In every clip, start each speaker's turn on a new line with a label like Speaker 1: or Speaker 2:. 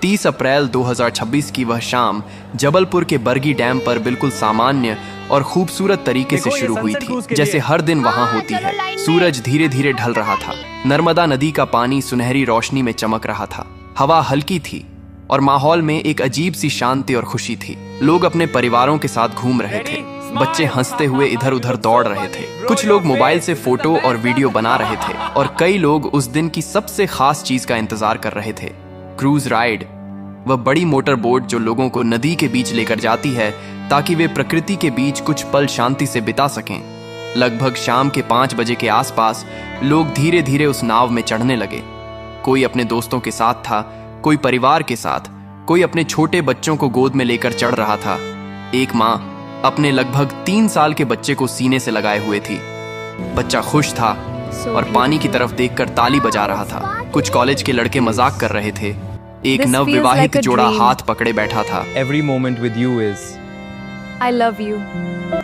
Speaker 1: 30 अप्रैल 2026 की वह शाम जबलपुर के बरगी डैम पर बिल्कुल सामान्य और खूबसूरत तरीके से शुरू हुई थी, जैसे हर दिन वहां होती है। सूरज धीरे धीरे ढल रहा था। नर्मदा नदी का पानी सुनहरी रोशनी में चमक रहा था। हवा हल्की थी और माहौल में एक अजीब सी शांति और खुशी थी। लोग अपने परिवारों के साथ घूम रहे थे। बच्चे हंसते हुए इधर उधर दौड़ रहे थे। कुछ लोग मोबाइल से फोटो और वीडियो बना रहे थे और कई लोग उस दिन की सबसे खास चीज का इंतजार कर रहे थे, क्रूज राइड। वह बड़ी मोटर बोट जो लोगों को नदी के बीच लेकर जाती है ताकि वे प्रकृति के बीच कुछ पल शांति से बिता सकें। लगभग शाम के 5 बजे के आसपास लोग धीरे धीरे उस नाव में चढ़ने लगे। कोई अपने दोस्तों के साथ था, कोई परिवार के साथ, कोई अपने छोटे बच्चों को गोद में लेकर चढ़ रहा था। एक माँ अपने लगभग 3 साल के बच्चे को सीने से लगाए हुए थी। बच्चा खुश था और पानी की तरफ देखकर ताली बजा रहा था। कुछ कॉलेज के लड़के मजाक कर रहे थे। एक नवविवाहित जोड़ा हाथ पकड़े बैठा था।
Speaker 2: Every moment with you is
Speaker 3: I love you.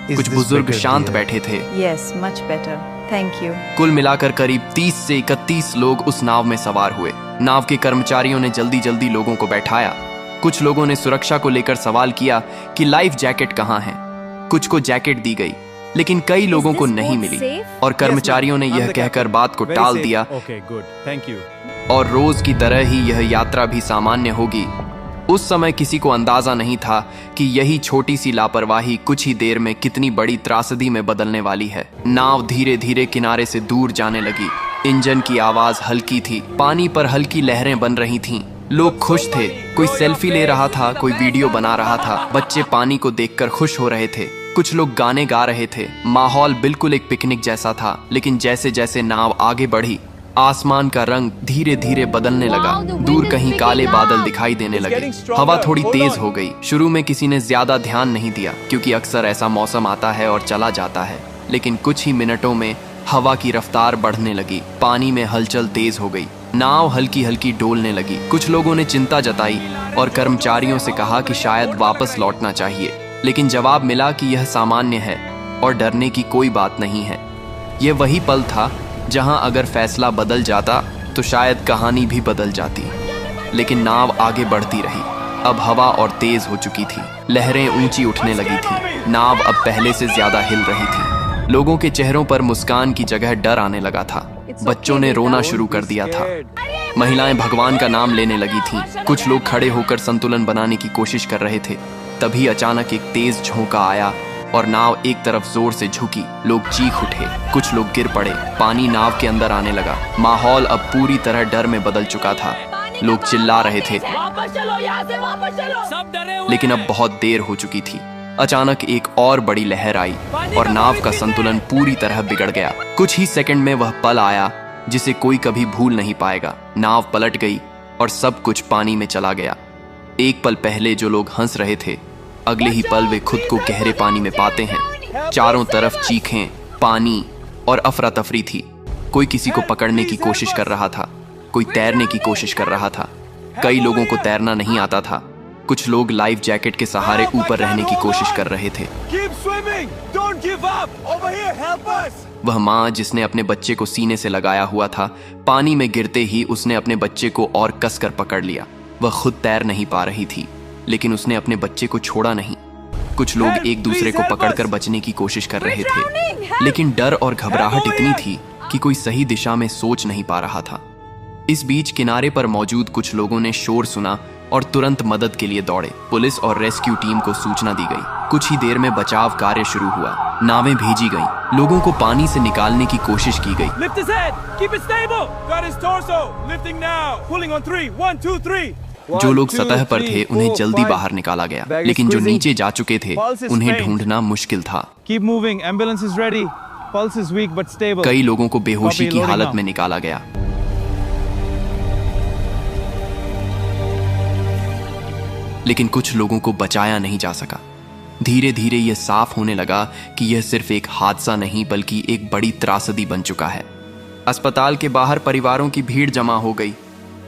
Speaker 1: कुछ बुजुर्ग शांत बैठे थे।
Speaker 3: Yes, much better. Thank you.
Speaker 1: कुल मिलाकर करीब 30 से 31 लोग उस नाव में सवार हुए। नाव के कर्मचारियों ने जल्दी जल्दी लोगों को बैठाया। कुछ लोगों ने सुरक्षा को लेकर सवाल किया कि लाइफ जैकेट कहाँ है। कुछ को जैकेट दी गई, लेकिन कई लोगों को नहीं मिली और कर्मचारियों ने यह कहकर बात को टाल दिया और रोज की तरह ही यह यात्रा भी सामान्य होगी। उस समय किसी को अंदाजा नहीं था कि यही छोटी सी लापरवाही कुछ ही देर में कितनी बड़ी त्रासदी में बदलने वाली है। नाव धीरे धीरे किनारे से दूर जाने लगी। इंजन की आवाज हल्की थी। पानी पर हल्की लहरें बन रही थीं। लोग खुश थे। कोई सेल्फी ले रहा था, कोई वीडियो बना रहा था। बच्चे पानी को देखकर खुश हो रहे थे। कुछ लोग गाने गा रहे थे। माहौल बिल्कुल एक पिकनिक जैसा था। लेकिन जैसे जैसे नाव आगे बढ़ी, आसमान का रंग धीरे धीरे बदलने लगा। दूर कहीं काले बादल दिखाई देने लगे। हवा थोड़ी तेज हो गई। शुरू में किसी ने ज्यादा ध्यान नहीं दिया, क्योंकि अक्सर ऐसा मौसम आता है और चला जाता है। लेकिन कुछ ही मिनटों में हवा की रफ्तार बढ़ने लगी। पानी में हलचल तेज हो गई। नाव हल्की हल्की डोलने लगी। कुछ लोगों ने चिंता जताई और कर्मचारियों से कहा कि शायद वापस लौटना चाहिए, लेकिन जवाब मिला कि यह सामान्य है और डरने की कोई बात नहीं है। यह वही पल था जहां अगर फैसला बदल जाता तो शायद कहानी भी बदल जाती। लेकिन नाव आगे बढ़ती रही। अब हवा और तेज हो चुकी थी। लहरें ऊंची उठने लगी थी। नाव अब पहले से ज्यादा हिल रही थी। लोगों के चेहरों पर मुस्कान की जगह डर आने लगा था। बच्चों ने रोना शुरू कर दिया था। महिलाएं भगवान का नाम लेने लगी थीं। कुछ लोग खड़े होकर संतुलन बनाने की कोशिश कर रहे थे। तभी अचानक एक तेज झोंका आया और नाव एक तरफ जोर से झुकी। लोग चीख उठे। कुछ लोग गिर पड़े। पानी नाव के अंदर आने लगा। माहौल अब पूरी तरह डर में बदल चुका था। लोग चिल्ला रहे थे, लेकिन अब बहुत देर हो चुकी थी। अचानक एक और बड़ी लहर आई और नाव का संतुलन पूरी तरह बिगड़ गया। कुछ ही सेकंड में वह पल आया जिसे कोई कभी भूल नहीं पाएगा। नाव पलट गई और सब कुछ पानी में चला गया। एक पल पहले जो लोग हंस रहे थे, अगले ही पल वे खुद को गहरे पानी में पाते हैं। चारों तरफ चीखें, पानी और अफरा तफरी थी। कोई किसी को पकड़ने की कोशिश कर रहा था, कोई तैरने की कोशिश कर रहा था। कई लोगों को तैरना नहीं आता था। कुछ लोग लाइफ जैकेट के सहारे ऊपर रहने की कोशिश कर रहे थे। वह माँ जिसने अपने बच्चे को सीने से लगाया हुआ था, पानी में गिरते ही उसने अपने बच्चे को और कसकर पकड़ लिया। वह खुद तैर नहीं पा रही थी, लेकिन उसने अपने बच्चे को छोड़ा नहीं। कुछ लोग एक दूसरे को पकड़कर बचने की कोशिश कर रहे थे, लेकिन डर और घबराहट इतनी थी कि कोई सही दिशा में सोच नहीं पा रहा था। इस बीच किनारे पर मौजूद कुछ लोगों ने शोर सुना और तुरंत मदद के लिए दौड़े। पुलिस और रेस्क्यू टीम को सूचना दी गई। कुछ ही देर में बचाव कार्य शुरू हुआ। नावें भेजी गईं। लोगों को पानी से निकालने की कोशिश की गई। जो लोग सतह पर थे उन्हें जल्दी बाहर निकाला गया, लेकिन जो नीचे जा चुके थे उन्हें ढूंढना मुश्किल था। कई लोगों को बेहोशी की हालत में निकाला गया। लेकिन कुछ लोगों को बचाया नहीं जा सका। धीरे धीरे यह साफ होने लगा कि यह सिर्फ एक हादसा नहीं बल्कि एक बड़ी त्रासदी बन चुका है। अस्पताल के बाहर परिवारों की भीड़ जमा हो गई।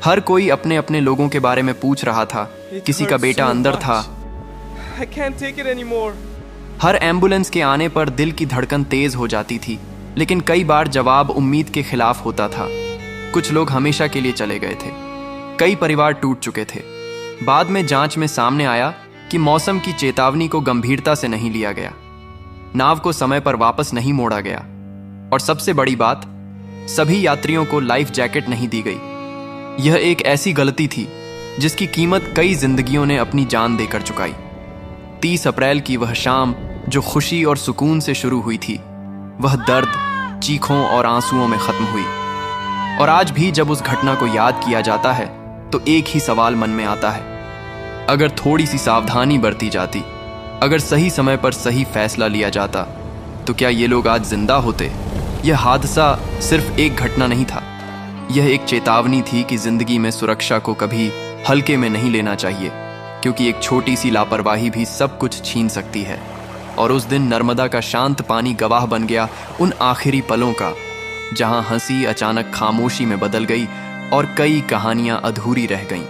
Speaker 1: हर कोई अपने अपने लोगों के बारे में पूछ रहा था। किसी का बेटा अंदर था। हर एम्बुलेंस के आने पर दिल की धड़कन तेज हो जाती थी, लेकिन कई बार जवाब उम्मीद के खिलाफ होता था। कुछ लोग हमेशा के लिए चले गए थे। कई परिवार टूट चुके थे। बाद में जांच में सामने आया कि मौसम की चेतावनी को गंभीरता से नहीं लिया गया, नाव को समय पर वापस नहीं मोड़ा गया और सबसे बड़ी बात, सभी यात्रियों को लाइफ जैकेट नहीं दी गई। यह एक ऐसी गलती थी जिसकी कीमत कई जिंदगियों ने अपनी जान देकर चुकाई। 30 अप्रैल की वह शाम जो खुशी और सुकून से शुरू हुई थी, वह दर्द, चीखों और आंसुओं में खत्म हुई। और आज भी जब उस घटना को याद किया जाता है तो एक ही सवाल मन में आता है, अगर थोड़ी सी सावधानी बरती जाती, अगर सही समय पर सही फैसला लिया जाता, तो क्या ये लोग आज जिंदा होते? यह हादसा सिर्फ एक घटना नहीं था, यह एक चेतावनी थी कि जिंदगी में सुरक्षा को कभी हल्के में नहीं लेना चाहिए, क्योंकि एक छोटी सी लापरवाही भी सब कुछ छीन सकती है। और उस दिन नर्मदा का शांत पानी गवाह बन गया उन आखिरी पलों का, जहां हंसी अचानक खामोशी में बदल गई और कई कहानियां अधूरी रह गईं।